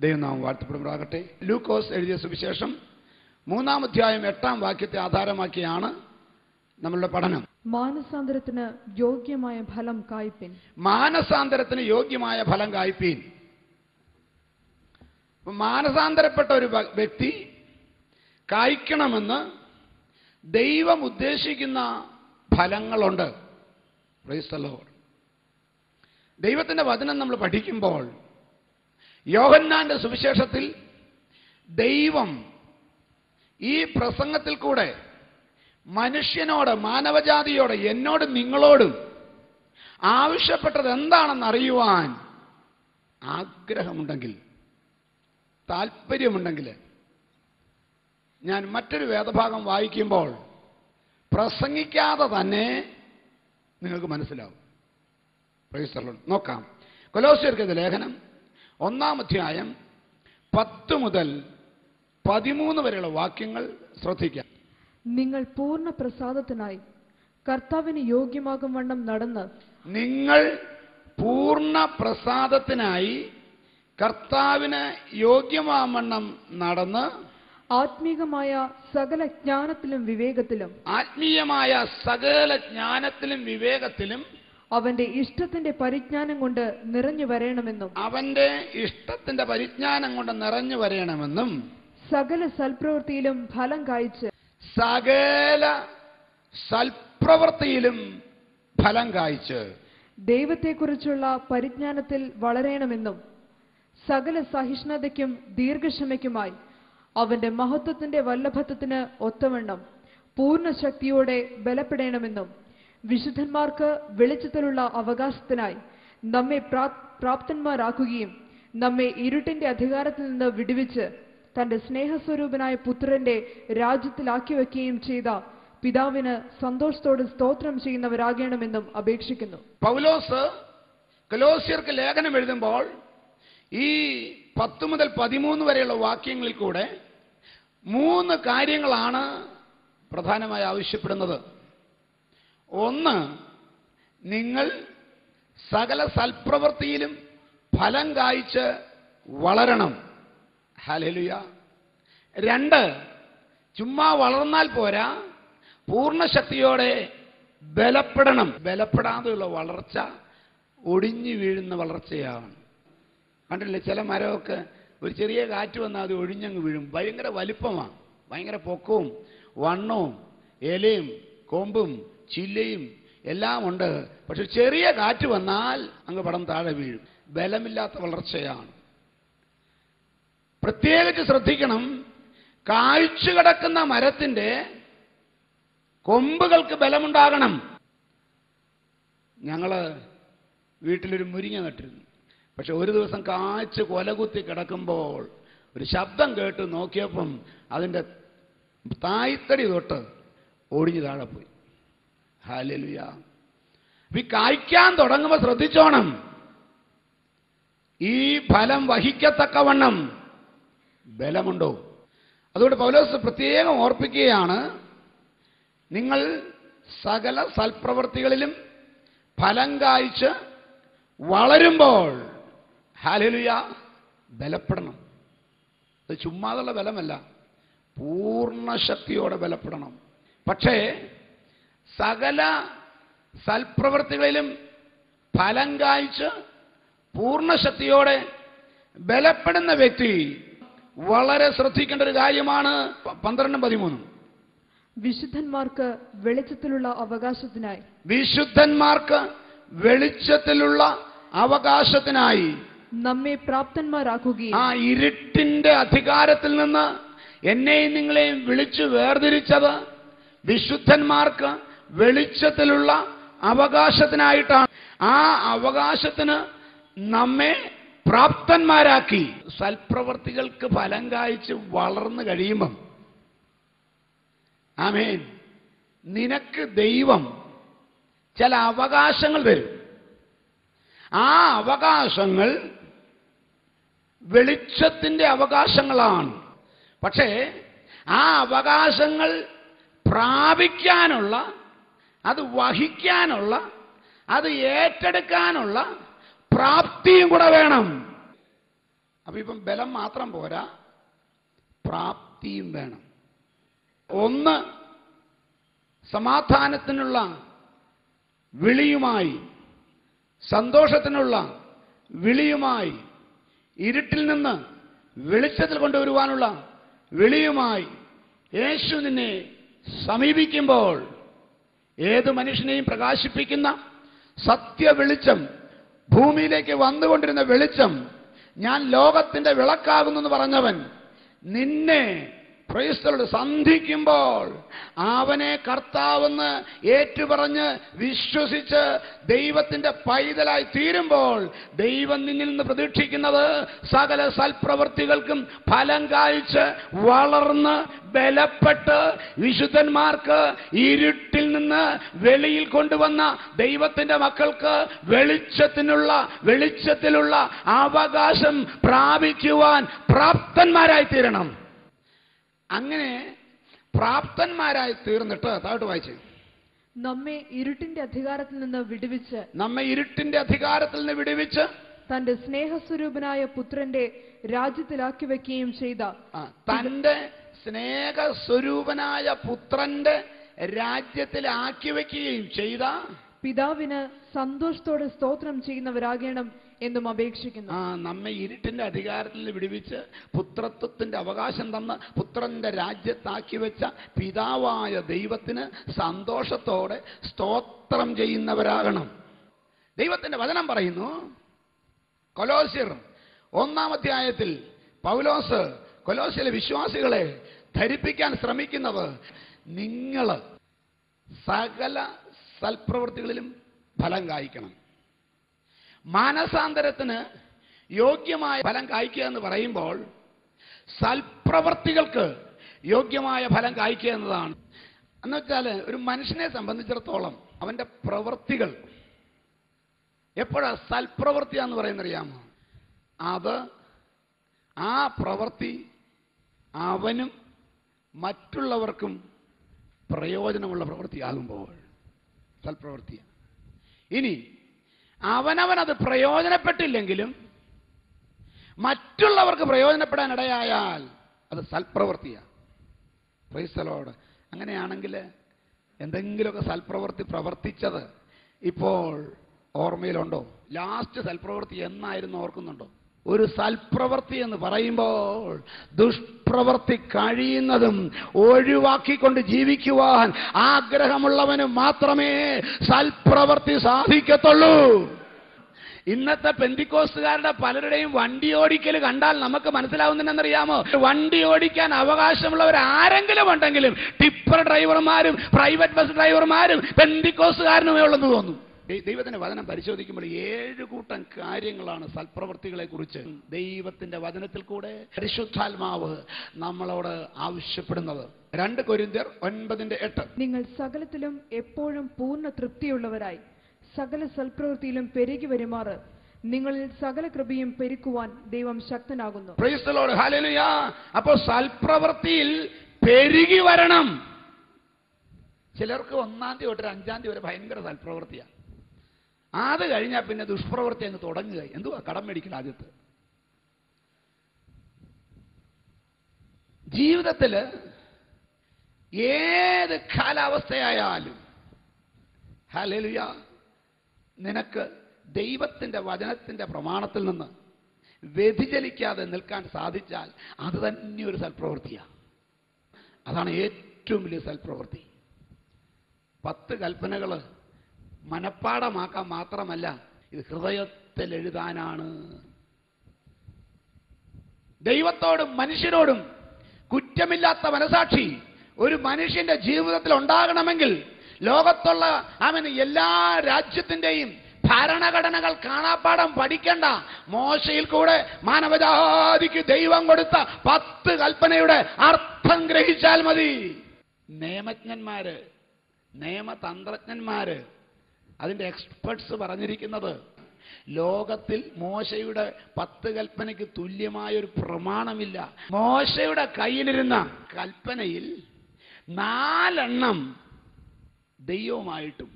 ദൈവനാമം വാഴ്ത്തപ്പെടുമാറാകട്ടെ. ലൂക്കോസ് എഴുതിയ സുവിശേഷം 3-ാം അധ്യായം 8-ാം വാക്യത്തെ ആധാരമാക്കിയാണ് നമ്മളുടെ പഠനം. മാനസാന്തരത്തിന് യോഗ്യമായ ഫലം കായ്പിൻ. മാനസാന്തരത്തിന് യോഗ്യമായ ഫലം കായ്പീൻ. മാനസാന്തരപ്പെട്ട ഒരു വ്യക്തി കായ്ക്കണമെന്ന് ദൈവം ഉദ്ദേശിക്കുന്ന ഫലങ്ങളുണ്ട്. Price the Lord. ദൈവത്തിന്റെ വചനം നമ്മൾ പഠിക്കുമ്പോൾ യോഹന്നാന്റെ സുവിശേഷത്തിൽ ദൈവം ഈ പ്രസംഗത്തിൽ കൂടെ മനുഷ്യനോട്, മാനവജാതിയോട്, എന്നോടും നിങ്ങളോടും ആവശ്യപ്പെട്ടത് എന്താണെന്ന് അറിയുവാൻ ആഗ്രഹമുണ്ടെങ്കിൽ, താല്പര്യമുണ്ടെങ്കിൽ, ഞാൻ മറ്റൊരു വേദഭാഗം വായിക്കുമ്പോൾ പ്രസംഗിക്കാതെ തന്നെ നിങ്ങൾക്ക് മനസ്സിലാവും. Price the Lord. നോക്കാം. കൊലോസ്യർക്കെഴുതിയ ലേഖനം 1-ാം അധ്യായം 10 മുതൽ 13 വരെയുള്ള വാക്യങ്ങൾ ശ്രദ്ധിക്കാം. നിങ്ങൾ പൂർണ്ണ പ്രസാദത്തിനായി കർത്താവിന് യോഗ്യമാകും വണ്ണം നടന്ന്, നിങ്ങൾ പൂർണ്ണ പ്രസാദത്തിനായി കർത്താവിന് യോഗ്യമാവണ്ണം നടന്ന്, ആത്മീകമായ സകല ജ്ഞാനത്തിലും വിവേകത്തിലും, ആത്മീയമായ സകല ജ്ഞാനത്തിലും വിവേകത്തിലും അവന്റെ ഇഷ്ടത്തിന്റെ പരിജ്ഞാനം കൊണ്ട് നിറഞ്ഞു വരണമെന്നും, അവന്റെ ഇഷ്ടത്തിന്റെ പരിജ്ഞാനം കൊണ്ട് നിറഞ്ഞു വരണമെന്നും, സകല സൽപ്രവൃത്തിയിലും ഫലം കായ്ച്ച്, സകല സൽപ്രവൃത്തിയിലും ഫലം കായ്ച്ച്, ദൈവത്തെക്കുറിച്ചുള്ള പരിജ്ഞാനത്തിൽ വളരണമെന്നും, സകല സഹിഷ്ണുതയ്ക്കും ദീർഘക്ഷമയ്ക്കുമായി അവന്റെ മഹത്വത്തിന്റെ വല്ലഭത്വത്തിന് ഒത്തവണ്ണം പൂർണ്ണ ശക്തിയോടെ ബലപ്പെടണമെന്നും, വിശുദ്ധന്മാർക്ക് വെളിച്ചത്തിലുള്ള അവകാശത്തിനായി നമ്മെ പ്രാപ്തന്മാരാക്കുകയും നമ്മെ ഇരുട്ടിന്റെ അധികാരത്തിൽ നിന്ന് വിടുവിച്ച് തന്റെ സ്നേഹസ്വരൂപനായ പുത്രന്റെ രാജ്യത്തിലാക്കി വയ്ക്കുകയും ചെയ്ത പിതാവിന് സന്തോഷത്തോട് സ്തോത്രം ചെയ്യുന്നവരാകണമെന്നും അപേക്ഷിക്കുന്നു. പൗലോസ് കൊലോസ്യർക്ക് ലേഖനം എഴുതുമ്പോൾ ഈ 10 മുതൽ 13 വരെയുള്ള വാക്യങ്ങളിൽ കൂടെ 3 കാര്യങ്ങളാണ് പ്രധാനമായി ആവശ്യപ്പെടുന്നത്. ഒന്ന്, നിങ്ങൾ സകല സൽപ്രവൃത്തിയിലും ഫലം കായ്ച്ച് വളരണം. ഹല്ലേലൂയ. 2, ചുമ്മാ വളർന്നാൽ പോരാ, പൂർണ്ണ ശക്തിയോടെ ബലപ്പെടണം. ബലപ്പെടാതെയുള്ള വളർച്ച ഒടിഞ്ഞു വീഴുന്ന വളർച്ചയാണ്. കണ്ടില്ലേ, ചില മരമൊക്കെ ഒരു ചെറിയ കാറ്റ് വന്നാൽ അത് ഒഴിഞ്ഞങ്ങ് വീഴും. ഭയങ്കര വലിപ്പമാണ്, ഭയങ്കര പൊക്കവും വണ്ണവും ഇലയും കൊമ്പും ചില്ലയും എല്ലാം ഉണ്ട്. പക്ഷെ ചെറിയ കാറ്റ് വന്നാൽ അങ്ങ് പടം താഴെ വീഴും. ബലമില്ലാത്ത വളർച്ചയാണ്. പ്രത്യേകിച്ച് ശ്രദ്ധിക്കണം, കായ്ച്ചു കിടക്കുന്ന മരത്തിന്റെ കൊമ്പുകൾക്ക് ബലമുണ്ടാകണം. ഞങ്ങള് വീട്ടിലൊരു മുരിങ്ങ നട്ടിരുന്നു. പക്ഷെ ഒരു ദിവസം കായ്ച്ച് കൊലകുത്തി കിടക്കുമ്പോൾ ഒരു ശബ്ദം കേട്ട് നോക്കിയപ്പം അതിൻ്റെ തായ്തടി തൊട്ട് ഒടിഞ്ഞു താഴെ പോയി. ഹല്ലേലൂയ. ഈ കായ്ക്കാൻ തുടങ്ങുമ്പോൾ ശ്രദ്ധിച്ചോണം, ഈ ഫലം വഹിക്കത്തക്കവണ്ണം ബലമുണ്ടോ. അതുകൊണ്ട് പൗലോസ് പ്രത്യേകം ഓർപ്പിക്കുകയാണ്, നിങ്ങൾ സകല സൽപ്രവൃത്തികളിലും ഫലം കായ്ച്ച് വളരുമ്പോൾ, ഹല്ലേലൂയ, ബലപ്പെടണം. അത് ചുമ്മാതുള്ള ബലമല്ല, പൂർണ്ണ ശക്തിയോടെ ബലപ്പെടണം. പക്ഷേ സകല സൽപ്രവൃത്തികളിലും ഫലം കായ്ച്ച് പൂർണ്ണ ശക്തിയോടെ ബലപ്പെടുന്ന വ്യക്തി വളരെ ശ്രദ്ധിക്കേണ്ട ഒരു കാര്യമാണ് 12-13. വിശുദ്ധന്മാർക്ക് വെളിച്ചത്തിലുള്ള അവകാശത്തിനായി, വിശുദ്ധന്മാർക്ക് വെളിച്ചത്തിലുള്ള അവകാശത്തിനായി നമ്മെ പ്രാപ്തന്മാരാക്കുകയും, ആ ഇരുട്ടിന്റെ അധികാരത്തിൽ നിന്ന് എന്നെയും നിങ്ങളെയും വിളിച്ചു വേർതിരിച്ചത് വിശുദ്ധന്മാർക്ക് വെളിച്ചത്തിലുള്ള അവകാശത്തിനായിട്ടാണ്. ആ അവകാശത്തിന് നമ്മെ പ്രാപ്തന്മാരാക്കി. സൽപ്രവർത്തികൾക്ക് ഫലം കായ്ച്ച് വളർന്നു കഴിയുമ്പം, ആമേൻ, നിനക്ക് ദൈവം ചില അവകാശങ്ങൾ തരും. ആ അവകാശങ്ങൾ വെളിച്ചത്തിന്റെ അവകാശങ്ങളാണ്. പക്ഷേ ആ അവകാശങ്ങൾ പ്രാപിക്കാനുള്ള, അത് വഹിക്കാനുള്ള, അത് ഏറ്റെടുക്കാനുള്ള പ്രാപ്തിയും കൂടെ വേണം. അപ്പൊ ഇപ്പം ബലം മാത്രം പോരാ, പ്രാപ്തിയും വേണം. ഒന്ന്, സമാധാനത്തിനുള്ള വിളിയുമായി, സന്തോഷത്തിനുള്ള വിളിയുമായി, ഇരുട്ടിൽ നിന്ന് വെളിച്ചത്തിൽ കൊണ്ടുവരുവാനുള്ള വിളിയുമായി യേശു നിന്നെ സമീപിക്കുമ്പോൾ ഏത് മനുഷ്യനെയും പ്രകാശിപ്പിക്കുന്ന സത്യ വെളിച്ചം, ഭൂമിയിലേക്ക് വന്നുകൊണ്ടിരുന്ന വെളിച്ചം, ഞാൻ ലോകത്തിന്റെ വിളക്കാകുന്നു എന്ന് പറഞ്ഞവൻ നിന്നെ ക്രൈസ്തവരോട് സന്ധിക്കുമ്പോൾ, അവനെ കർത്താവെന്ന് ഏറ്റുപറഞ്ഞ് വിശ്വസിച്ച് ദൈവത്തിന്റെ പൈതലായി തീരുമ്പോൾ, ദൈവം നിന്നിൽ നിന്ന് പ്രതീക്ഷിക്കുന്നത് സകല സൽപ്രവൃത്തികൾക്കും ഫലം കായ്ച്ച് വളർന്ന് ബലപ്പെട്ട് വിശുദ്ധന്മാർക്ക് ഇരുട്ടിൽ നിന്ന് വെളിയിൽ കൊണ്ടുവന്ന ദൈവത്തിന്റെ മക്കൾക്ക് വെളിച്ചത്തിലുള്ള അവകാശം പ്രാപിക്കുവാൻ പ്രാപ്തന്മാരായി തീരണം. അങ്ങനെ പ്രാപ്തന്മാരായി തീർന്നിട്ട് താഴോട്ട് വായിച്ചു, നമ്മെ ഇരുട്ടിന്റെ അധികാരത്തിൽ നിന്ന് വിടുവിച്ച് തന്റെ സ്നേഹസ്വരൂപനായ പുത്രന്റെ രാജ്യത്തിലാക്കി വെക്കുകയും ചെയ്ത, തന്റെ സ്നേഹസ്വരൂപനായ പുത്രന്റെ രാജ്യത്തിലാക്കി വെക്കുകയും ചെയ്ത പിതാവിന് സന്തോഷത്തോടെ സ്തോത്രം ചെയ്യുന്നവരാകണം എന്നും അപേക്ഷിക്കുന്നു. നമ്മെ ഇരുട്ടിന്റെ അധികാരത്തിൽ നിന്ന് വിടുവിച്ച് പുത്രത്വത്തിന്റെ അവകാശം തന്ന് പുത്രന്റെ രാജ്യത്താക്കി വെച്ച പിതാവായ ദൈവത്തിന് സന്തോഷത്തോടെ സ്തോത്രം ചെയ്യുന്നവരാകണം. ദൈവത്തിന്റെ വചനം പറയുന്നു, കൊലോസ്യർ 1-ാം അധ്യായത്തിൽ പൗലോസ് കൊലോസ്യയിലെ വിശ്വാസികളെ ധരിപ്പിക്കാൻ ശ്രമിക്കുന്നത്, നിങ്ങൾ സകല സൽപ്രവൃത്തികളിലും ഫലം കായ്ക്കണം. മാനസാന്തരത്തിന് യോഗ്യമായ ഫലം കായ്ക്കുക എന്ന് പറയുമ്പോൾ സൽപ്രവൃത്തികൾക്ക് യോഗ്യമായ ഫലം കായ്ക്കുക എന്നതാണ്. എന്നുവെച്ചാൽ ഒരു മനുഷ്യനെ സംബന്ധിച്ചിടത്തോളം അവന്റെ പ്രവൃത്തികൾ എപ്പോഴാ സൽപ്രവൃത്തിയാന്ന് പറയുന്നറിയാമോ? അത് ആ പ്രവൃത്തി അവനും മറ്റുള്ളവർക്കും പ്രയോജനമുള്ള പ്രവൃത്തിയാകുമ്പോൾ സൽപ്രവൃത്തിയാണ്. ഇനി അവനവനത് പ്രയോജനപ്പെട്ടില്ലെങ്കിലും മറ്റുള്ളവർക്ക് പ്രയോജനപ്പെടാനിടയായാൽ അത് സൽപ്രവൃത്തിയാണ്. Price the Lord. അങ്ങനെയാണെങ്കിൽ എന്തെങ്കിലുമൊക്കെ സൽപ്രവൃത്തി പ്രവർത്തിച്ചത് ഇപ്പോൾ ഓർമ്മയിലുണ്ടോ? ലാസ്റ്റ് സൽപ്രവൃത്തി എന്നായിരുന്നു ഓർക്കുന്നുണ്ടോ? ഒരു സൽപ്രവൃത്തി എന്ന് പറയുമ്പോൾ ദുഷ്പ്രവൃത്തി കഴിയുന്നതും ഒഴിവാക്കിക്കൊണ്ട് ജീവിക്കുവാൻ ആഗ്രഹമുള്ളവന് മാത്രമേ സൽപ്രവൃത്തി സാധിക്കത്തുള്ളൂ. ഇന്നത്തെ പെന്തിക്കോസ്തുകാരുടെ പലരുടെയും വണ്ടി ഓടിക്കൽ കണ്ടാൽ നമുക്ക് മനസ്സിലാവുന്നതെന്നറിയാമോ? വണ്ടി ഓടിക്കാൻ അവകാശമുള്ളവർ ആരെങ്കിലും ഉണ്ടെങ്കിലും ടിപ്പർ ഡ്രൈവർമാരും പ്രൈവറ്റ് ബസ് ഡ്രൈവർമാരും പെന്തിക്കോസ്തുകാരനുമേ ഉള്ളെന്ന് തോന്നുന്നു. ദൈവത്തിന്റെ വചനം പരിശോധിക്കുമ്പോൾ 7 കൂട്ടം കാര്യങ്ങളാണ് സൽപ്രവൃത്തികളെ കുറിച്ച് ദൈവത്തിന്റെ വചനത്തിൽ കൂടെ പരിശുദ്ധാത്മാവ് നമ്മളോട് ആവശ്യപ്പെടുന്നത്. 2 കൊരിന്ത്യർ 9:8. നിങ്ങൾ സകലത്തിലും എപ്പോഴും പൂർണ്ണ തൃപ്തിയുള്ളവരായി സകല സൽപ്രവൃത്തിയിലും പെരുകി വരുമാറ് നിങ്ങളിൽ സകല കൃപയും പെരുക്കുവാൻ ദൈവം ശക്തനാകുന്നു. Praise the lord. ഹല്ലേലൂയ. അപ്പോൾ സൽപ്രവൃത്തിയിൽ പെരുകി വരണം. ചിലർക്ക് 1-ാം തീയതി തൊട്ട് 5-ാം തീയതി വരെ ഭയങ്കര സൽപ്രവൃത്തിയാണ്. അത് കഴിഞ്ഞാൽ പിന്നെ ദുഷ്പ്രവൃത്തി അങ്ങ് തുടങ്ങുക. എന്തുവാ? കടം മേടിക്കൽ ആദ്യത്തെ. ജീവിതത്തിൽ ഏത് കാലാവസ്ഥയായാലും ഹല്ലേലൂയ, നിനക്ക് ദൈവത്തിന്റെ വചനത്തിന്റെ പ്രമാണത്തിൽ നിന്ന് വ്യതിചലിക്കാതെ നിൽക്കാൻ സാധിച്ചാൽ അത് തന്നെ ഒരു സൽപ്രവൃത്തിയാണ്. അതാണ് ഏറ്റവും വലിയ സൽപ്രവൃത്തി. 10 കൽപ്പനകൾ മനപ്പാടമാക്കാൻ മാത്രമല്ല, ഇത് ഹൃദയത്തിൽ എഴുതാനാണ്. ദൈവത്തോടും മനുഷ്യരോടും കുറ്റമില്ലാത്ത മനസാക്ഷി ഒരു മനുഷ്യന്റെ ജീവിതത്തിൽ ഉണ്ടാകണമെങ്കിൽ ലോകത്തുള്ള എല്ലാ രാജ്യത്തിന്റെയും ഭരണഘടനകൾ കാണാപ്പാടം പഠിക്കണ്ട. മോശയിൽ കൂടെ മാനവജാതിക്ക് ദൈവം കൊടുത്ത 10 കൽപ്പനയുടെ അർത്ഥം ഗ്രഹിച്ചാൽ മതി. നിയമജ്ഞന്മാര്, നിയമതന്ത്രജ്ഞന്മാര്, അതിന്റെ എക്സ്പെർട്സ് പറഞ്ഞിരിക്കുന്നത് ലോകത്തിൽ മോശയുടെ 10 കൽപ്പനയ്ക്ക് തുല്യമായൊരു പ്രമാണമില്ല. മോശയുടെ കയ്യിലിരുന്ന കൽപ്പനയിൽ 4 ദൈവവുമായിട്ടും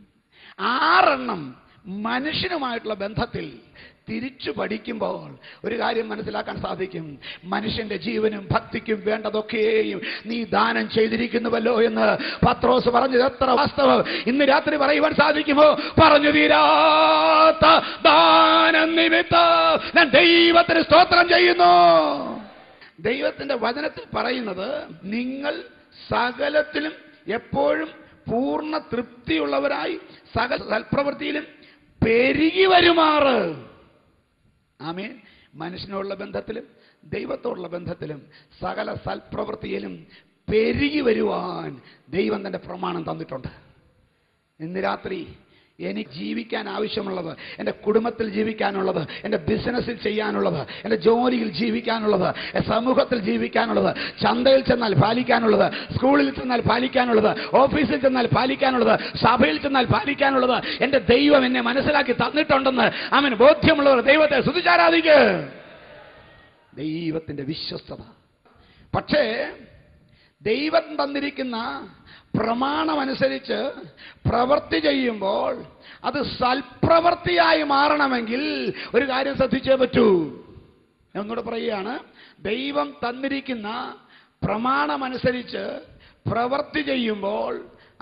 6 മനുഷ്യനുമായിട്ടുള്ള ബന്ധത്തിൽ തിരിച്ചു പഠിക്കുമ്പോൾ ഒരു കാര്യം മനസ്സിലാക്കാൻ സാധിക്കും. മനുഷ്യന്റെ ജീവനും ഭക്തിക്കും വേണ്ടതൊക്കെയും നീ ദാനം ചെയ്തിരിക്കുന്നുവല്ലോ എന്ന് പത്രോസ് പറഞ്ഞത് എത്ര വാസ്തവം ഇന്ന് രാത്രി പറയുവാൻ സാധിക്കുമോ? പറഞ്ഞു തീരാത്ത ദാനം നിമിത്തം ഞാൻ ദൈവത്തിന് സ്തോത്രം ചെയ്യുന്നു. ദൈവത്തിന്റെ വചനത്തിൽ പറയുന്നത് നിങ്ങൾ സകലത്തിലും എപ്പോഴും പൂർണ്ണ തൃപ്തിയുള്ളവരായി സകല സൽപ്രവൃത്തിയിലും പെരുകി വരുമാറ്. ആമേൻ. മനുഷ്യനോടുള്ള ബന്ധത്തിലും ദൈവത്തോടുള്ള ബന്ധത്തിലും സകല സൽപ്രവൃത്തിയിലും പെരുകി വരുവാൻ ദൈവം തന്റെ പ്രമാണം തന്നിട്ടുണ്ട്. ഇന്ന് രാത്രി എനിക്ക് ജീവിക്കാൻ ആവശ്യമുള്ളത്, എൻ്റെ കുടുംബത്തിൽ ജീവിക്കാനുള്ളത്, എൻ്റെ ബിസിനസ്സിൽ ചെയ്യാനുള്ളത്, എൻ്റെ ജോലിയിൽ ജീവിക്കാനുള്ളത്, സമൂഹത്തിൽ ജീവിക്കാനുള്ളത്, ചന്തയിൽ ചെന്നാൽ പാലിക്കാനുള്ളത്, സ്കൂളിൽ ചെന്നാൽ പാലിക്കാനുള്ളത്, ഓഫീസിൽ ചെന്നാൽ പാലിക്കാനുള്ളത്, സഭയിൽ ചെന്നാൽ പാലിക്കാനുള്ളത് എൻ്റെ ദൈവം എന്നെ മനസ്സിലാക്കി തന്നിട്ടുണ്ടെന്ന് അവന് ബോധ്യമുള്ളവർ ദൈവത്തെ സ്തുതിച്ചാരാധിക്കുക. ദൈവത്തിൻ്റെ വിശ്വസ്തത. പക്ഷേ ദൈവം തന്നിരിക്കുന്ന പ്രമാണമനുസരിച്ച് പ്രവൃത്തി ചെയ്യുമ്പോൾ അത് സൽപ്രവൃത്തിയായി മാറണമെങ്കിൽ ഒരു കാര്യം ശ്രദ്ധിച്ചേ പറ്റൂ. ഞാൻ ഒന്നുകൂടെ പറയുകയാണ്. ദൈവം തന്നിരിക്കുന്ന പ്രമാണമനുസരിച്ച് പ്രവൃത്തി ചെയ്യുമ്പോൾ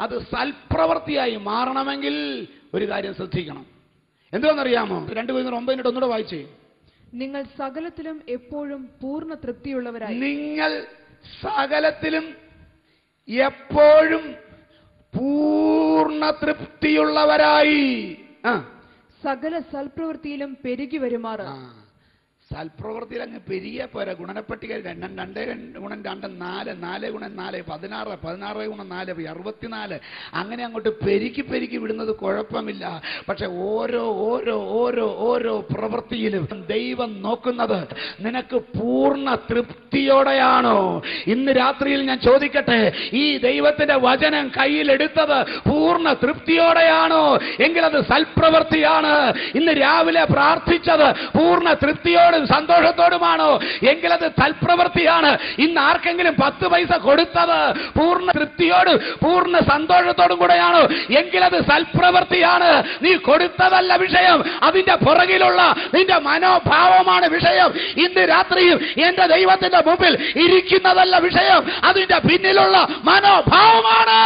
അത് സൽപ്രവൃത്തിയായി മാറണമെങ്കിൽ ഒരു കാര്യം ശ്രദ്ധിക്കണം. എന്തുവാണെന്നറിയാമോ? 2 Corinthians 9 ഒന്നുകൂടെ വായിച്ചേ. നിങ്ങൾ സകലത്തിലും എപ്പോഴും പൂർണ്ണ തൃപ്തിയുള്ളവരായി. നിങ്ങൾ സകലത്തിലും എപ്പോഴും പൂർണ്ണ തൃപ്തിയുള്ളവരായി സകല സൽപ്രവൃത്തിയിലും പെരുകി വരുമാറ്. സൽപ്രവൃത്തിയിൽ അങ്ങ് പെരിയ പോരാ. ഗുണനപ്പട്ടിക 2 ഗുണം 2 4 4 ഗുണം 4 16 16 ഗുണം 4 64 അങ്ങനെ അങ്ങോട്ട് പെരുക്കി പെരുക്കി വിടുന്നത് കുഴപ്പമില്ല. പക്ഷെ ഓരോ ഓരോ ഓരോ ഓരോ പ്രവൃത്തിയിലും ദൈവം നോക്കുന്നത് നിനക്ക് പൂർണ്ണ തൃപ്തിയോടെയാണോ? ഇന്ന് രാത്രിയിൽ ഞാൻ ചോദിക്കട്ടെ, ഈ ദൈവത്തിന്റെ വചനം കയ്യിലെടുത്തത് പൂർണ്ണ തൃപ്തിയോടെയാണോ? എങ്കിൽ അത് സൽപ്രവൃത്തിയാണ്. ഇന്ന് രാവിലെ പ്രാർത്ഥിച്ചത് പൂർണ്ണ തൃപ്തിയോട് സന്തോഷത്തോടുമാണോ? എങ്കിലത് സൽപ്രവൃത്തിയാണ്. ഇന്ന് ആർക്കെങ്കിലും 10 പൈസ കൊടുത്തത് പൂർണ്ണ തൃപ്തിയോടും പൂർണ്ണ സന്തോഷത്തോടും കൂടെയാണോ? എങ്കിലത് സൽപ്രവൃത്തിയാണ്. നീ കൊടുത്തതല്ല വിഷയം, അതിന്റെ പുറകിലുള്ള നിന്റെ മനോഭാവമാണ് വിഷയം. ഇന്ന് രാത്രിയും എന്റെ ദൈവത്തിന്റെ മുമ്പിൽ ഇരിക്കുന്നതല്ല വിഷയം, അതിന്റെ പിന്നിലുള്ള മനോഭാവമാണ്.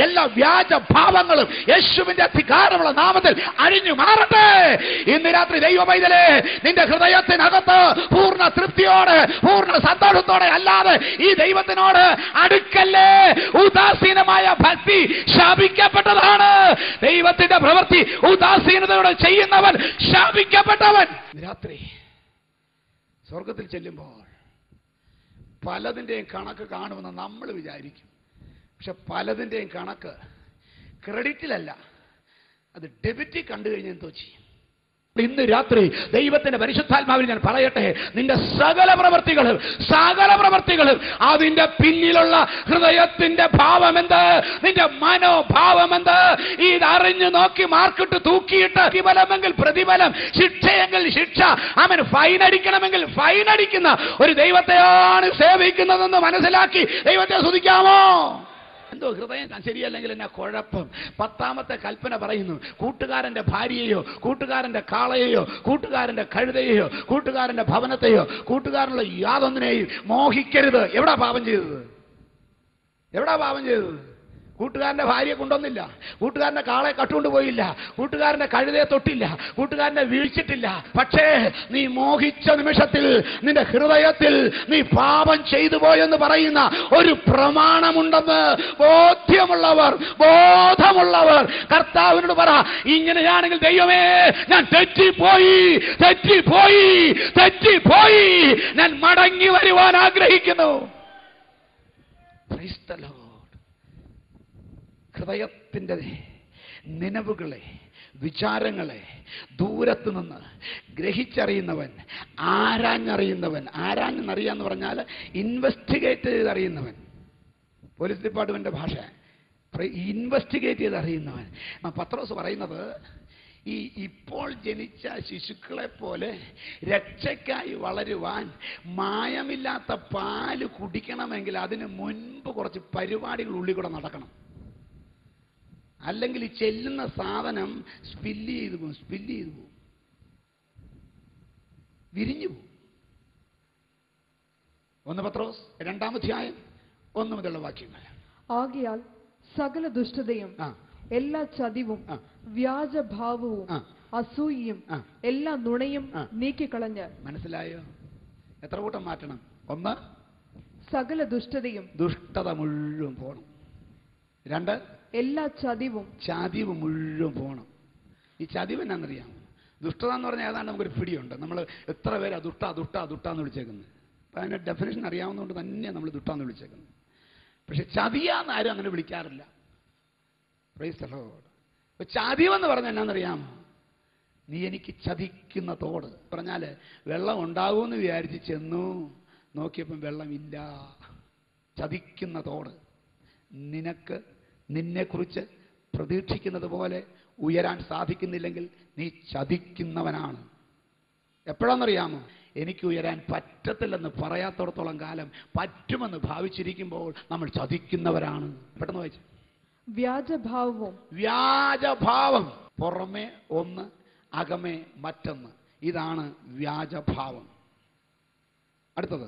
എല്ലാ വ്യാജ ഭാവങ്ങളും യേശുവിന്റെ അധികാരമുള്ള നാമത്തിൽ അഴിഞ്ഞു മാറട്ടെ. ഇന്ന് രാത്രി ദൈവ പൈതലേ, നിന്റെ ഹൃദയത്തിനകത്ത് പൂർണ്ണ തൃപ്തിയോടെ പൂർണ്ണ സന്തോഷത്തോടെ അല്ലാതെ ഈ ദൈവത്തിനോട് അടുക്കല്ലേ. ഉദാസീനമായ ഭക്തി ശാപിക്കപ്പെട്ടതാണ്. ദൈവത്തിന്റെ പ്രവൃത്തി ഉദാസീനതയോടെ ചെയ്യുന്നവൻ ശാപിക്കപ്പെട്ടവൻ. രാത്രി സ്വർഗത്തിൽ ചെല്ലുമ്പോൾ പലതിന്റെയും കണക്ക് കാണുമെന്ന് നമ്മൾ വിചാരിക്കും. പക്ഷെ പലതിൻ്റെയും കണക്ക് ക്രെഡിറ്റിലല്ല, അത് ഡെബിറ്റിൽ കണ്ടു കഴിഞ്ഞാൽ എന്തോ ചെയ്യും. ഇന്ന് രാത്രി ദൈവത്തിന്റെ പരിശുദ്ധാത്മാവിൽ ഞാൻ പറയട്ടെ, നിന്റെ സകല പ്രവർത്തികളും അതിന്റെ പിന്നിലുള്ള ഹൃദയത്തിന്റെ ഭാവമെന്ത്, നിന്റെ മനോഭാവമെന്ത്, ഇതറിഞ്ഞു നോക്കി മാർക്കിട്ട് തൂക്കിയിട്ട് പ്രതിഫലമെങ്കിൽ പ്രതിഫലം, ശിക്ഷയെങ്കിൽ ശിക്ഷ, അവൻ ഫൈൻ അടിക്കണമെങ്കിൽ ഫൈൻ അടിക്കുന്ന ഒരു ദൈവത്തെയാണ് സേവിക്കുന്നതെന്ന് മനസ്സിലാക്കി ദൈവത്തെ സ്തുതിക്കാമോ? എന്തോ ഹൃദയം ശരിയല്ലെങ്കിൽ എന്നാ കുഴപ്പം? 10ാമത്തെ കൽപ്പന പറയുന്നു, കൂട്ടുകാരന്റെ ഭാര്യയെയോ കൂട്ടുകാരന്റെ കാളയെയോ കൂട്ടുകാരന്റെ കഴുതയെയോ കൂട്ടുകാരന്റെ ഭവനത്തെയോ കൂട്ടുകാരനുള്ള യാതൊന്നിനെയും മോഹിക്കരുത്. എവിടാ പാപം ചെയ്തത്? കൂട്ടുകാരന്റെ ഭാര്യയെ കൊണ്ടൊന്നില്ല, കൂട്ടുകാരന്റെ കാളെ കട്ടുകൊണ്ട് പോയില്ല, കൂട്ടുകാരന്റെ കഴുതയെ തൊട്ടില്ല, കൂട്ടുകാരനെ വീഴ്ചിട്ടില്ല. പക്ഷേ നീ മോഹിച്ച നിമിഷത്തിൽ നിന്റെ ഹൃദയത്തിൽ നീ പാപം ചെയ്തു പോയെന്ന് പറയുന്ന ഒരു പ്രമാണമുണ്ടെന്ന് ബോധമുള്ളവർ കർത്താവിനോട് പറ, ഇങ്ങനെയാണെങ്കിൽ ദൈവമേ, ഞാൻ തെറ്റിപ്പോയി, ഞാൻ മടങ്ങി വരുവാൻ ആഗ്രഹിക്കുന്നു. Praise the Lord. ഹൃദയത്തിൻ്റെ നിലവുകളെ വിചാരങ്ങളെ ദൂരത്ത് നിന്ന് ഗ്രഹിച്ചറിയുന്നവൻ, ആരാഞ്ഞെന്നറിയാന്ന് പറഞ്ഞാൽ ഇൻവെസ്റ്റിഗേറ്റ് ചെയ്തറിയുന്നവൻ. പോലീസ് ഡിപ്പാർട്ട്മെന്റ് ഭാഷ ഇൻവെസ്റ്റിഗേറ്റ് ചെയ്തറിയുന്നവൻ. പത്രോസ് പറയുന്നത്, ഈ ഇപ്പോൾ ജനിച്ച ശിശുക്കളെ പോലെ രക്ഷയ്ക്കായി വളരുവാൻ മായമില്ലാത്ത പാല് കുടിക്കണമെങ്കിൽ അതിന് മുൻപ് കുറച്ച് പരിപാടികൾ ഉള്ളിൽ കൂടെ നടക്കണം. അല്ലെങ്കിൽ ഈ ചെല്ലുന്ന സാധനം സ്പില്ല് ചെയ്തു പോകും, വിരിഞ്ഞു പോകും. 1 പത്രോസ് 2-ാം അധ്യായം 1 മുതലുള്ള വാക്യങ്ങൾ. ആകയാൽ സകല ദുഷ്ടതയും എല്ലാ ചതിവും വ്യാജഭാവവും അസൂയയും എല്ലാ നുണയും നീക്കിക്കളഞ്ഞ്. മനസ്സിലായോ? എത്ര കൂട്ടം മാറ്റണം? 1, സകല ദുഷ്ടതയും, ദുഷ്ടത മുഴുവൻ പോണം. 2, എല്ലാ ചതിവും മുഴുവൻ പോണം. ഈ ചതിവ് എന്നാന്നറിയാമോ? ദുഷ്ടത എന്ന് പറഞ്ഞാൽ ഏതാണ്ട് നമുക്കൊരു പിടിയുണ്ട്. നമ്മൾ എത്ര പേരാ ദുഷ്ടാന്ന് വിളിച്ചേക്കുന്നത്. അപ്പം അതിൻ്റെ ഡെഫിനേഷൻ അറിയാവുന്നതുകൊണ്ട് തന്നെ നമ്മൾ ദുഷ്ടാന്ന് വിളിച്ചേക്കുന്നത്. പക്ഷെ ചതിയാന്ന് ആരും അങ്ങനെ വിളിക്കാറില്ല. Price the Lord. അപ്പോൾ ചതിവെന്ന് പറഞ്ഞാൽ എന്നാന്നറിയാമോ? നീ എനിക്ക് ചതിക്കുന്ന തോട് പറഞ്ഞാൽ വെള്ളം ഉണ്ടാകുമെന്ന് വിചാരിച്ച് ചെന്നു നോക്കിയപ്പം വെള്ളമില്ല. ചതിക്കുന്ന തോട്. നിന്നെക്കുറിച്ച് പ്രതീക്ഷിക്കുന്നത് പോലെ ഉയരാൻ സാധിക്കുന്നില്ലെങ്കിൽ നീ ചതിക്കുന്നവനാണ്. എപ്പോഴാണെന്നറിയാമോ? എനിക്ക് ഉയരാൻ പറ്റത്തില്ലെന്ന് പറയാത്തോടത്തോളം കാലം പറ്റുമെന്ന് ഭാവിച്ചിരിക്കുമ്പോൾ നമ്മൾ ചതിക്കുന്നവരാണ്. പെട്ടെന്ന് വായിച്ചു. വ്യാജഭാവം. പുറമേ ഒന്ന്, അകമേ മറ്റൊന്ന്. ഇതാണ് വ്യാജഭാവം. അടുത്തത്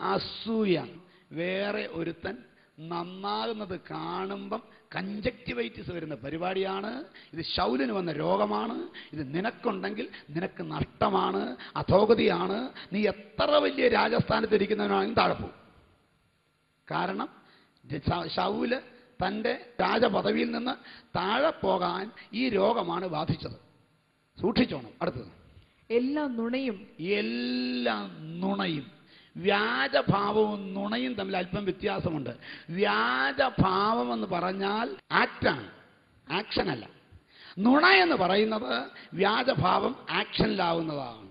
അസൂയ. വേറെ ഒരുത്തൻ നന്നാകുന്നത് കാണുമ്പം കഞ്ചക്റ്റിവൈറ്റിസ് വരുന്ന പരിപാടിയാണ്. ഇത് ശൗലിന് വന്ന രോഗമാണ്. ഇത് നിനക്കുണ്ടെങ്കിൽ നിനക്ക് നഷ്ടമാണ്, അധോഗതിയാണ്. നീ എത്ര വലിയ രാജസ്ഥാനത്ത് ഇരിക്കുന്നവനാണെങ്കിലും താഴെ പോകും. കാരണം ശൗല് തൻ്റെ രാജപദവിയിൽ നിന്ന് താഴെ പോകാൻ ഈ രോഗമാണ് ബാധിച്ചത്. സൂക്ഷിച്ചോണം. അടുത്തത് എല്ലാ നുണയും. വ്യാജഭാവവും നുണയും തമ്മിൽ അല്പം വ്യത്യാസമുണ്ട്. വ്യാജഭാവം എന്ന് പറഞ്ഞാൽ ആക്റ്റാണ്, ആക്ഷനല്ല. നുണ എന്ന് പറയുന്നത് വ്യാജഭാവം ആക്ഷനിലാവുന്നതാണ്.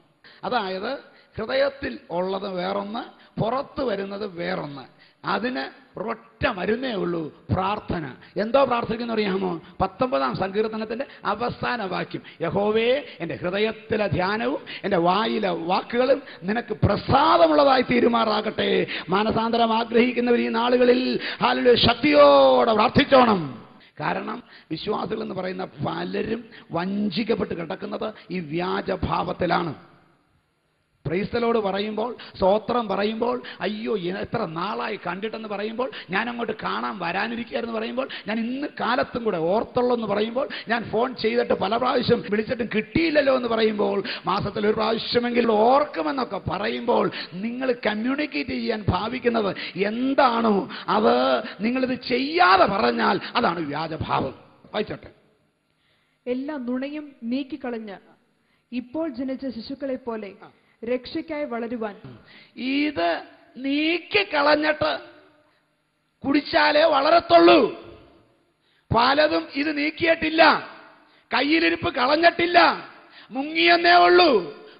അതായത് ഹൃദയത്തിൽ ഉള്ളത് വേറൊന്ന്, പുറത്ത് വരുന്നത് വേറൊന്ന്. അതിന് ഒരൊറ്റ മരുന്നേ ഉള്ളൂ, പ്രാർത്ഥന. എന്തോ പ്രാർത്ഥിക്കുന്ന അറിയാമോ? 19-ാം സങ്കീർത്തനത്തിന്റെ അവസാന വാക്യം, യഹോവേ എൻ്റെ ഹൃദയത്തിലെ ധ്യാനവും എൻ്റെ വായിലെ വാക്കുകളും നിനക്ക് പ്രസാദമുള്ളതായി തീരുമാറാകട്ടെ. മാനസാന്തരം ആഗ്രഹിക്കുന്നവർ ഈ നാളുകളിൽ ഹല്ലേലൂയ ശക്തിയോടെ പ്രാർത്ഥിച്ചോണം. കാരണം വിശ്വാസികൾ എന്ന് പറയുന്ന പലരും വഞ്ചിക്കപ്പെട്ട് കിടക്കുന്നത് ഈ വ്യാജഭാവത്തിലാണ്. പ്രൈസ്തലോട് പറയുമ്പോൾ, സ്തോത്രം പറയുമ്പോൾ, അയ്യോ എത്ര നാളായി കണ്ടിട്ടെന്ന് പറയുമ്പോൾ, ഞാൻ അങ്ങോട്ട് കാണാൻ വരാനിരിക്കുകയെന്ന് പറയുമ്പോൾ, ഞാൻ ഇന്ന് കാലത്തും കൂടെ ഓർത്തുള്ളൂ എന്ന് പറയുമ്പോൾ, ഞാൻ ഫോൺ ചെയ്തിട്ട് പല പ്രാവശ്യം വിളിച്ചിട്ടും കിട്ടിയില്ലല്ലോ എന്ന് പറയുമ്പോൾ, മാസത്തിൽ ഒരു പ്രാവശ്യമെങ്കിലും ഓർക്കുമെന്നൊക്കെ പറയുമ്പോൾ, നിങ്ങൾ കമ്മ്യൂണിക്കേറ്റ് ചെയ്യാൻ ഭാവിക്കുന്നത് എന്താണോ അത് നിങ്ങളിത് ചെയ്യാതെ പറഞ്ഞാൽ അതാണ് വ്യാജഭാവം. വായിച്ചോട്ടെ. എല്ലാ നുണയും നീക്കിക്കളഞ്ഞ് ഇപ്പോൾ ജനിച്ച ശിശുക്കളെ പോലെ രക്ഷയ്ക്കായി വളരുവാൻ. ഇത് നീക്കിക്കളഞ്ഞിട്ട് കുടിച്ചാലേ വളരത്തുള്ളൂ. പലതും ഇത് നീക്കിയിട്ടില്ല, കയ്യിലിരിപ്പ് കളഞ്ഞിട്ടില്ല. മുങ്ങിയെന്നേ ഉള്ളൂ,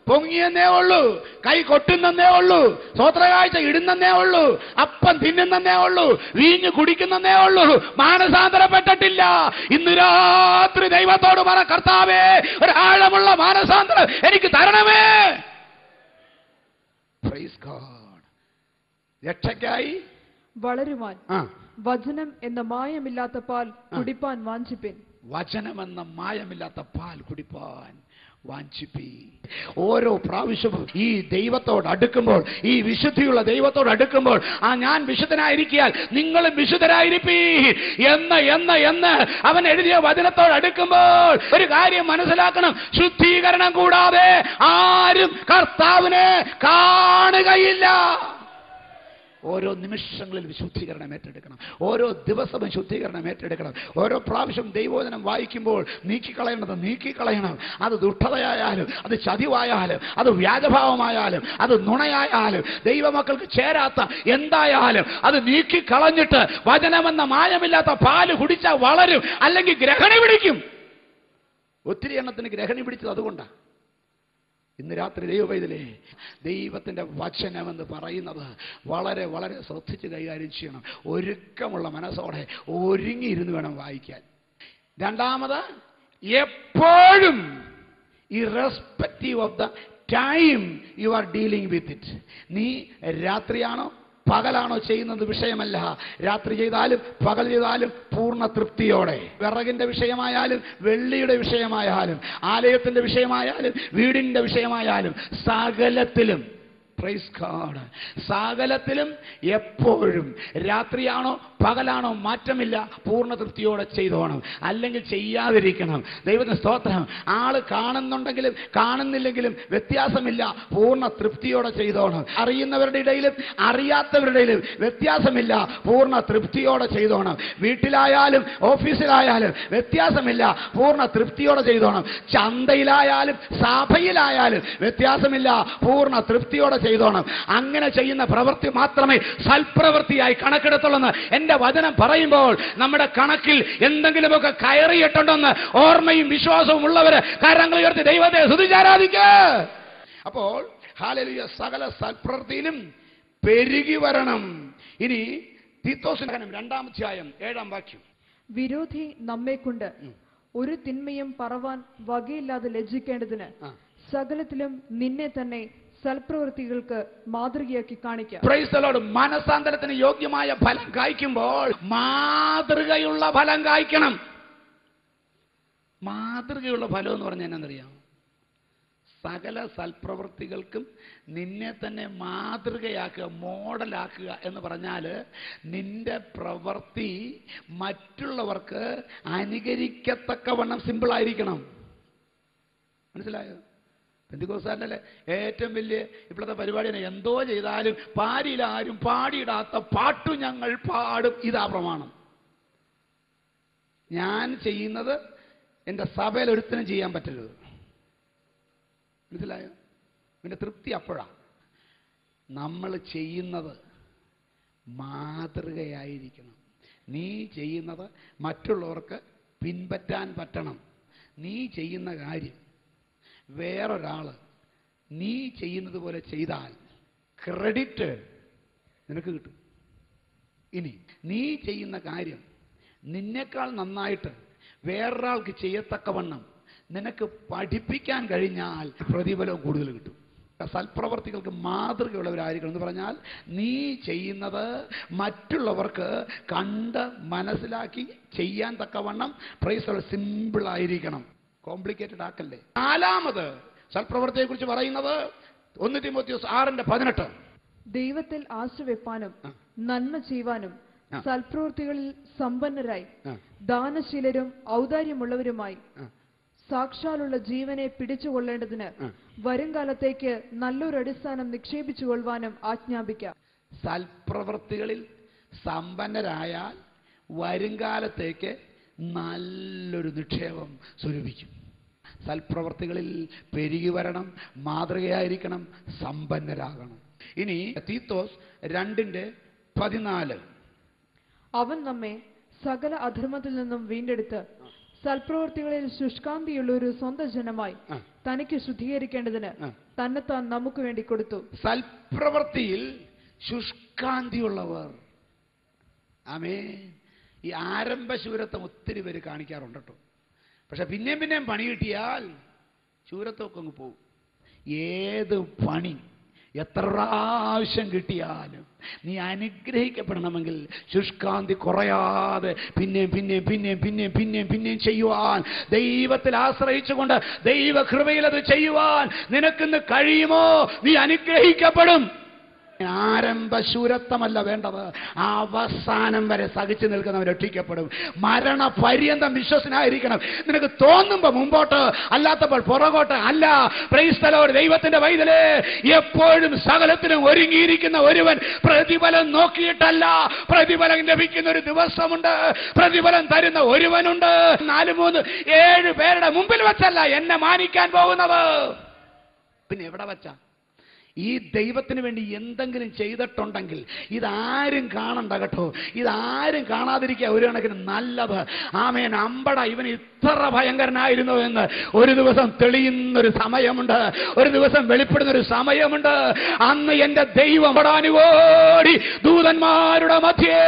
പൊങ്ങിയെന്നേ ഉള്ളൂ, കൈ കൊട്ടുന്നേ ഉള്ളൂ, സ്വോത്രകാഴ്ച ഇടുന്നേ ഉള്ളൂ, അപ്പം തിന്നുന്നേ ഉള്ളൂ, വീഞ്ഞ് കുടിക്കുന്നേ ഉള്ളൂ. മാനസാന്തരപ്പെട്ടിട്ടില്ല. ഇന്ന് രാത്രി ദൈവത്തോട് പറ, കർത്താവേ ഒരാഴമുള്ള മാനസാന്തരം എനിക്ക് തരണമേ. Praise God. രക്ഷയ്ക്കായി വളരുവാൻ വചനം എന്ന മായമില്ലാത്ത പാൽ കുടിപ്പാൻ വാഞ്ചിപ്പിൻ. വചനമെന്ന മായമില്ലാത്ത പാൽ കുടിപ്പാൻ വാഞ്ചിപ്പി. ഓരോ പ്രാവശ്യവും ഈ ദൈവത്തോട് അടുക്കുമ്പോൾ, ഈ വിശുദ്ധിയുള്ള ദൈവത്തോട് അടുക്കുമ്പോൾ, ഞാൻ വിശുദ്ധനായിരിക്കാൻ നിങ്ങളും വിശുദ്ധരായിരിപ്പീ എന്ന് അവൻ എഴുതിയ വചനത്തോട് അടുക്കുമ്പോൾ ഒരു കാര്യം മനസ്സിലാക്കണം. ശുദ്ധീകരണം കൂടാതെ ആരും കർത്താവിനെ കാണുകയില്ല. ഓരോ നിമിഷങ്ങളിൽ വിശുദ്ധീകരണം ഏറ്റെടുക്കണം. ഓരോ ദിവസവും ശുദ്ധീകരണം ഏറ്റെടുക്കണം. ഓരോ പ്രാവശ്യം ദൈവവചനം വായിക്കുമ്പോൾ നീക്കിക്കളയണം. അത് ദുഷ്ടതയായാലും, അത് ചതിവായാലും, അത് വ്യാജഭാവമായാലും, അത് നുണയായാലും, ദൈവമക്കൾക്ക് ചേരാത്ത എന്തായാലും അത് നീക്കിക്കളഞ്ഞിട്ട് വചനമെന്ന മായമില്ലാത്ത പാല് കുടിച്ചാൽ വളരും, അല്ലെങ്കിൽ ഗ്രഹണി പിടിക്കും. ഒത്തിരി എണ്ണത്തിന് ഗ്രഹണി പിടിച്ചത് അതുകൊണ്ടാണ്. ഇന്ന് രാത്രി ദൈവപൈതലേ, ദൈവത്തിൻ്റെ വചനമെന്ന് പറയുന്നത് വളരെ വളരെ ശ്രദ്ധിച്ച് കൈകാര്യം ചെയ്യണം. ഒരുക്കമുള്ള മനസ്സോടെ ഒരുങ്ങിയിരുന്ന് വേണം വായിക്കാൻ. രണ്ടാമത്, എപ്പോഴും irrespective of the time you are dealing with it. നീ രാത്രിയാണോ പകലാണോ ചെയ്യുന്നത് വിഷയമല്ല. രാത്രി ചെയ്താലും പകൽ ചെയ്താലും പൂർണ്ണ തൃപ്തിയോടെ. വിറകിന്റെ വിഷയമായാലും വെള്ളിയുടെ വിഷയമായാലും ആലയത്തിന്റെ വിഷയമായാലും വീടിന്റെ വിഷയമായാലും സകലത്തിലും, പ്രൈസ് ഗോഡ്, സകലത്തിലും എപ്പോഴും രാത്രിയാണോ പകലാണോ മാറ്റമില്ല, പൂർണ്ണ തൃപ്തിയോടെ ചെയ്തോണം. അല്ലെങ്കിൽ ചെയ്യാതിരിക്കണം. ദൈവത്തിന് സ്തോത്രം. ആള് കാണുന്നുണ്ടെങ്കിലും കാണുന്നില്ലെങ്കിലും വ്യത്യാസമില്ല, പൂർണ്ണ തൃപ്തിയോടെ ചെയ്തോണം. അറിയുന്നവരുടെ ഇടയിലും അറിയാത്തവരുടെ ഇടയിലും വ്യത്യാസമില്ല, പൂർണ്ണ തൃപ്തിയോടെ ചെയ്തോണം. വീട്ടിലായാലും ഓഫീസിലായാലും വ്യത്യാസമില്ല, പൂർണ്ണ തൃപ്തിയോടെ ചെയ്തോണം. ചന്തയിലായാലും സഭയിലായാലും വ്യത്യാസമില്ല, പൂർണ്ണ തൃപ്തിയോടെ ചെയ്തോണം. അങ്ങനെ ചെയ്യുന്ന പ്രവൃത്തി മാത്രമേ സൽപ്രവൃത്തിയായി കണക്കെടുത്തുള്ളൂ. എന്റെ വചനം പറയുമ്പോൾ നമ്മുടെ കണക്കിൽ എന്തെങ്കിലുമൊക്കെ കയറിയിട്ടുണ്ടെന്ന് ഓർമ്മയും വിശ്വാസവും ഉള്ളവര് കരങ്ങൾ ഉയർത്തി ദൈവത്തെ സ്തുതിച്ചാരാധിക്കുക. അപ്പോൾ ഹല്ലേലൂയ, സകല സൽപ്രവൃത്തിയിലും പെരുകി വരണം. ഇനി തീത്തോസിന്റെ 2-ാം അധ്യായം 7-ാം വാക്യം. വിരോധി നമ്മെക്കൊണ്ട് ഒരു തിന്മയും പറവാൻ വകയില്ലാതെ ലജ്ജിക്കേണ്ടതിന് സകലത്തിലും നിന്നെ തന്നെ സൽപ്രവൃത്തികൾക്ക് മാതൃകയാക്കി കാണിക്കാം. Price the Lord. മനസാന്തരത്തിന് യോഗ്യമായ ഫലം കായ്ക്കുമ്പോൾ മാതൃകയുള്ള ഫലം കായ്ക്കണം. മാതൃകയുള്ള ഫലം എന്ന് പറഞ്ഞാൽ എന്നറിയാം, സകല സൽപ്രവൃത്തികൾക്കും നിന്നെ തന്നെ മാതൃകയാക്കുക, മോഡലാക്കുക എന്ന് പറഞ്ഞാൽ നിന്റെ പ്രവൃത്തി മറ്റുള്ളവർക്ക് അനുകരിക്കത്തക്കവണ്ണം സിമ്പിളായിരിക്കണം. മനസ്സിലായോ? പെന്തിക്കോസ്തുകാരനല്ലേ ഏറ്റവും വലിയ ഇപ്പോഴത്തെ പരിപാടിയാണ്, എന്തോ ചെയ്താലും പാരിയിലാരും പാടിയിടാത്ത പാട്ടു ഞങ്ങൾ പാടും. ഇതാ പ്രമാണം. ഞാൻ ചെയ്യുന്നത് എൻ്റെ സഭയിൽ ഒരുത്തനും ചെയ്യാൻ പറ്റരുത്. മനസ്സിലായോ? പിന്നെ തൃപ്തി അപ്പോഴാണ്. നമ്മൾ ചെയ്യുന്നത് മാതൃകയായിരിക്കണം. നീ ചെയ്യുന്നത് മറ്റുള്ളവർക്ക് പിൻപറ്റാൻ പറ്റണം. നീ ചെയ്യുന്ന കാര്യം വേറൊരാൾ നീ ചെയ്യുന്നത് പോലെ ചെയ്താൽ ക്രെഡിറ്റ് നിനക്ക് കിട്ടും. ഇനി നീ ചെയ്യുന്ന കാര്യം നിന്നേക്കാൾ നന്നായിട്ട് വേറൊരാൾക്ക് ചെയ്യത്തക്കവണ്ണം നിനക്ക് പഠിപ്പിക്കാൻ കഴിഞ്ഞാൽ പ്രതിഫലവും കൂടുതൽ കിട്ടും. സൽപ്രവർത്തികൾക്ക് മാതൃകയുള്ളവരായിരിക്കണം എന്ന് പറഞ്ഞാൽ നീ ചെയ്യുന്നത് മറ്റുള്ളവർക്ക് കണ്ട് മനസ്സിലാക്കി ചെയ്യാൻ തക്കവണ്ണം പ്രൈസ് സിമ്പിൾ ആയിരിക്കണം, കോംപ്ലിക്കേറ്റഡ് ആക്കല്ലേ. 4-ാമത് സൽപ്രവൃത്തിയെ കുറിച്ച് പറയുന്നത് 1 തീമോഥെയോസ് 6:18. ദൈവത്തിൽ ആശ്രയിപ്പാനും നന്മ ചെയ്യുവാനും സൽപ്രവൃത്തികളിൽ സമ്പന്നരായി ദാനശീലരും ഔദാര്യമുള്ളവരുമായി സാക്ഷാലുള്ള ജീവനെ പിടിച്ചുകൊള്ളേണ്ടതിന് വരുംകാലത്തേക്ക് നല്ലൊരു അടിസ്ഥാനം നിക്ഷേപിച്ചുകൊള്ളുവാനും ആജ്ഞാപിക്കാം. സൽപ്രവൃത്തികളിൽ സമ്പന്നരായാൽ വരുംകാലത്തേക്ക് നല്ലൊരു നിക്ഷേപം സ്വരൂപിക്കും. സൽപ്രവൃത്തികളിൽ പെരുകി വരണം, മാതൃകയായിരിക്കണം, സമ്പന്നരാകണം. ഇനി തീത്തോസ് 2:14. അവൻ നമ്മെ സകല അധർമ്മത്തിൽ നിന്നും വീണ്ടെടുത്ത് സൽപ്രവൃത്തികളിൽ ശുഷ്കാന്തിയുള്ള ഒരു സ്വന്തം ജനമായി തനിക്ക് ശുദ്ധീകരിക്കേണ്ടതിന് തന്നെത്താൻ നമുക്ക് വേണ്ടി കൊടുത്തു. സൽപ്രവൃത്തിയിൽ ശുഷ്കാന്തിയുള്ളവർ. ആമേൻ. ഈ ആരംഭശൂരത്വം ഒത്തിരി പേര് കാണിക്കാറുണ്ട് കേട്ടോ. പക്ഷെ പിന്നെയും പണി കിട്ടിയാൽ ശൂരത്വമൊക്കെ അങ്ങ് പോകും. ഏത് പണി എത്ര പ്രാവശ്യം കിട്ടിയാലും നീ അനുഗ്രഹിക്കപ്പെടണമെങ്കിൽ ശുഷ്കാന്തി കുറയാതെ പിന്നെയും ചെയ്യുവാൻ, ദൈവത്തിൽ ആശ്രയിച്ചുകൊണ്ട് ദൈവകൃപയിൽ അത് ചെയ്യുവാൻ നിനക്കിന്ന് കഴിയുമോ? നീ അനുഗ്രഹിക്കപ്പെടും. ആരംഭശൂരത്വമല്ല വേണ്ടത്, അവസാനം വരെ സഹിച്ചു നിൽക്കുന്നവൻ രക്ഷിക്കപ്പെടും. മരണപര്യന്തം വിശ്വസനായിരിക്കണം. നിനക്ക് തോന്നുമ്പോ മുമ്പോട്ട്, അല്ലാത്തപ്പോൾ പുറകോട്ട് അല്ല. Price the Lord. ദൈവത്തിന്റെ പൈതലേ, എപ്പോഴും സകലത്തിനും ഒരുങ്ങിയിരിക്കുന്ന ഒരുവൻ പ്രതിഫലം നോക്കിയിട്ടല്ല, പ്രതിഫലം ലഭിക്കുന്ന ഒരു ദിവസമുണ്ട്, പ്രതിഫലം തരുന്ന ഒരുവനുണ്ട്. 4, 3, 7 പേരുടെ മുമ്പിൽ വെച്ചല്ല എന്നെ മാനിക്കാൻ പോകുന്നത്. പിന്നെ എവിടെ വെച്ചാ? ഈ ദൈവത്തിന് വേണ്ടി എന്തെങ്കിലും ചെയ്തിട്ടുണ്ടെങ്കിൽ ഇതാരും കാണണ്ട കേട്ടോ, ഇതാരും കാണാതിരിക്കുക ഒരു കണക്കിന് നല്ലത്. ആമേൻ. അമ്പട ഇവൻ ഇത്ര ഭയങ്കരനായിരുന്നു എന്ന് ഒരു ദിവസം തെളിയുന്നൊരു സമയമുണ്ട്, ഒരു ദിവസം വെളിപ്പെടുന്നൊരു സമയമുണ്ട്. അന്ന് എന്റെ ദൈവം അനുവോടി ദൂതന്മാരുടെ മധ്യേ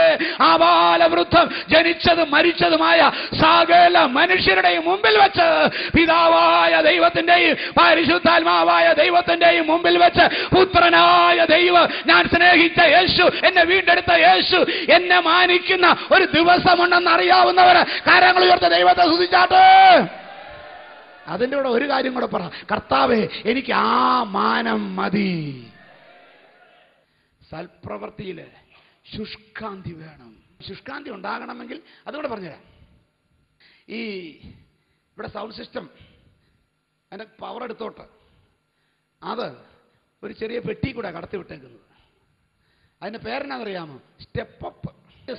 ആബാലവൃദ്ധം ജനിച്ചതും മരിച്ചതുമായ സകല മനുഷ്യരുടെയും മുമ്പിൽ വെച്ച്, പിതാവായ ദൈവത്തിന്റെയും പരിശുദ്ധാത്മാവായ ദൈവത്തിന്റെയും മുമ്പിൽ വെച്ച് പുത്രനായ ദൈവം, ഞാൻ സ്നേഹിച്ച യേശു, എന്നെ വീണ്ടെടുത്ത യേശു എന്നെ മാനിക്കുന്ന ഒരു ദിവസമുണ്ടെന്ന് അറിയാവുന്നവര് കരങ്ങൾ ഉയർത്ത ദൈവത്തെ സ്തുതിച്ചാട്ടെ. അതിൻ്റെ കൂടെ ഒരു കാര്യം കൂടെ പറ, കർത്താവേ എനിക്ക് ആ മാനം മതി. സൽപ്രവൃത്തിയില് ശുഷ്കാന്തി വേണം. ശുഷ്കാന്തി ഉണ്ടാകണമെങ്കിൽ അതുകൂടെ പറഞ്ഞുതരാം. ഈ ഇവിടെ സൗണ്ട് സിസ്റ്റം അതിൻ്റെ പവർ എടുത്തോട്ട് അത് ഒരു ചെറിയ പെട്ടി കൂടെ കടത്തി വിട്ടേക്കുന്നത്. അതിൻ്റെ പേരെന്നാണെന്നറിയാമോ? Step up.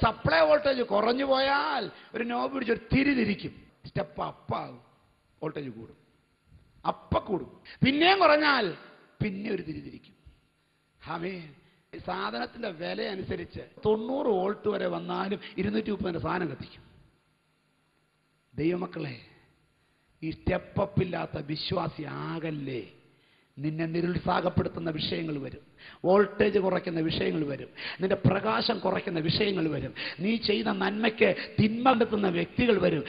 സപ്ലൈ വോൾട്ടേജ് കുറഞ്ഞു പോയാൽ ഒരു നോബ് പിടിച്ചൊരു തിരിതിരിക്കും. സ്റ്റെപ്പ് അപ്പാകും, വോൾട്ടേജ് കൂടും, കൂടും. പിന്നെയും കുറഞ്ഞാൽ പിന്നെ ഒരു തിരിതിരിക്കും. ആമേൻ. സാധനത്തിന്റെ വില അനുസരിച്ച് 90 വോൾട്ട് വരെ വന്നാലും 230 സാധനം കത്തിക്കും. ദൈവമക്കളെ, ഈ സ്റ്റെപ്പപ്പില്ലാത്ത വിശ്വാസി ആകല്ലേ. നിന്നെ നിരുത്സാഹപ്പെടുത്തുന്ന വിഷയങ്ങൾ വരും, വോൾട്ടേജ് കുറയ്ക്കുന്ന വിഷയങ്ങൾ വരും, നിന്റെ പ്രകാശം കുറയ്ക്കുന്ന വിഷയങ്ങൾ വരും, നീ ചെയ്ത നന്മയ്ക്ക് തിന്മ കണ്ടെത്തുന്ന വ്യക്തികൾ വരും.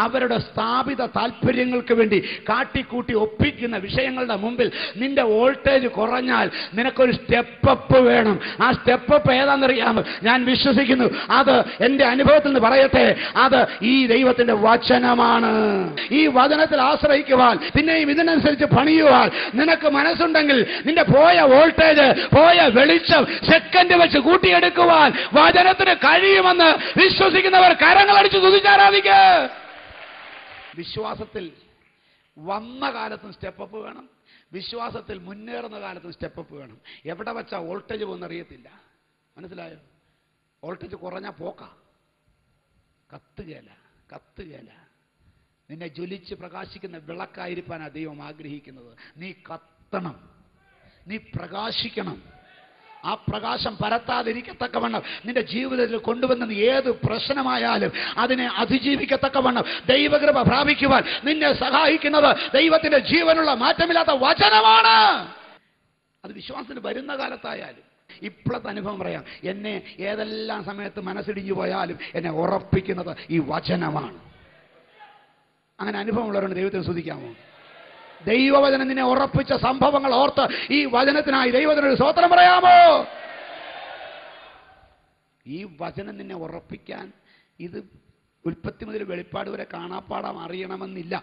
അവരുടെ സ്ഥാപിത താല്പര്യങ്ങൾക്ക് വേണ്ടി കാട്ടിക്കൂട്ടി ഒപ്പിക്കുന്ന വിഷയങ്ങളുടെ മുമ്പിൽ നിന്റെ വോൾട്ടേജ് കുറഞ്ഞാൽ നിനക്കൊരു സ്റ്റെപ്പപ്പ് വേണം. ആ സ്റ്റെപ്പപ്പ് ഏതാണെന്നറിയാമോ? ഞാൻ വിശ്വസിക്കുന്നു, അത് എൻ്റെ അനുഭവത്തിൽ നിന്ന് പറയട്ടെ, അത് ഈ ദൈവത്തിന്റെ വചനമാണ്. ഈ വചനത്തിൽ ആശ്രയിക്കുവാൻ, പിന്നെയും ഇതിനനുസരിച്ച് പണിയുവാൻ നിനക്ക് മനസ്സുണ്ടെങ്കിൽ നിന്റെ പോയ വോൾട്ടേജ്, പോയ വെളിച്ചം സെക്കൻഡ് വെച്ച് കൂട്ടിയെടുക്കുവാൻ വചനത്തിന് കഴിയുമെന്ന് വിശ്വസിക്കുന്നവർ കരങ്ങളടിച്ച് സ്തുതിച്ചാരാധിക്കുക. വിശ്വാസത്തിൽ വന്ന കാലത്തും സ്റ്റെപ്പപ്പ് വേണം, വിശ്വാസത്തിൽ മുന്നേറുന്ന കാലത്തും സ്റ്റെപ്പപ്പ് വേണം. എവിടെ വെച്ചാൽ വോൾട്ടേജ് പോകുന്നറിയത്തില്ല. മനസ്സിലായോ? വോൾട്ടേജ് കുറഞ്ഞാൽ പോക്ക, കത്തുകേല. നിന്നെ ജ്വലിച്ച് പ്രകാശിക്കുന്ന വിളക്കായിരിക്കാനാണ് ദൈവം ആഗ്രഹിക്കുന്നത്. നീ കത്തണം, നീ പ്രകാശിക്കണം. ആ പ്രകാശം പരത്താതിരിക്കത്തക്കവണ്ണം നിന്റെ ജീവിതത്തിൽ കൊണ്ടുവന്ന ഏത് പ്രശ്നമായാലും അതിനെ അതിജീവിക്കത്തക്കവണ്ണം ദൈവകൃപ പ്രാപിക്കുവാൻ നിന്നെ സഹായിക്കുന്നത് ദൈവത്തിന്റെ ജീവനുള്ള മാറ്റമില്ലാത്ത വചനമാണ്. അത് വിശ്വാസത്തിന് വരുന്ന കാലത്തായാലും. ഇപ്പോഴത്തെ അനുഭവം പറയാം, എന്നെ ഏതെല്ലാം സമയത്ത് മനസ്സിടിഞ്ഞു പോയാലും എന്നെ ഉറപ്പിക്കുന്നത് ഈ വചനമാണ്. അങ്ങനെ അനുഭവമുള്ളവരാണ് ദൈവത്തെ സ്തുതിക്കാമോ? ദൈവവചനം നിന്നെ ഉറപ്പിച്ച സംഭവങ്ങൾ ഓർത്ത് ഈ വചനത്തിനായി ദൈവത്തിനൊരു സ്തോത്രം പറയാമോ? ഈ വചനം നിന്നെ ഉറപ്പിക്കാൻ ഇത് ഉൽപ്പത്തി മുതൽ വെളിപ്പാട് വരെ കാണാപ്പാടാം അറിയണമെന്നില്ല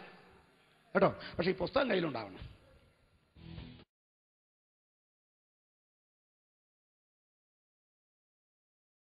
കേട്ടോ. പക്ഷെ ഈ പുസ്തകം കയ്യിലുണ്ടാവണം.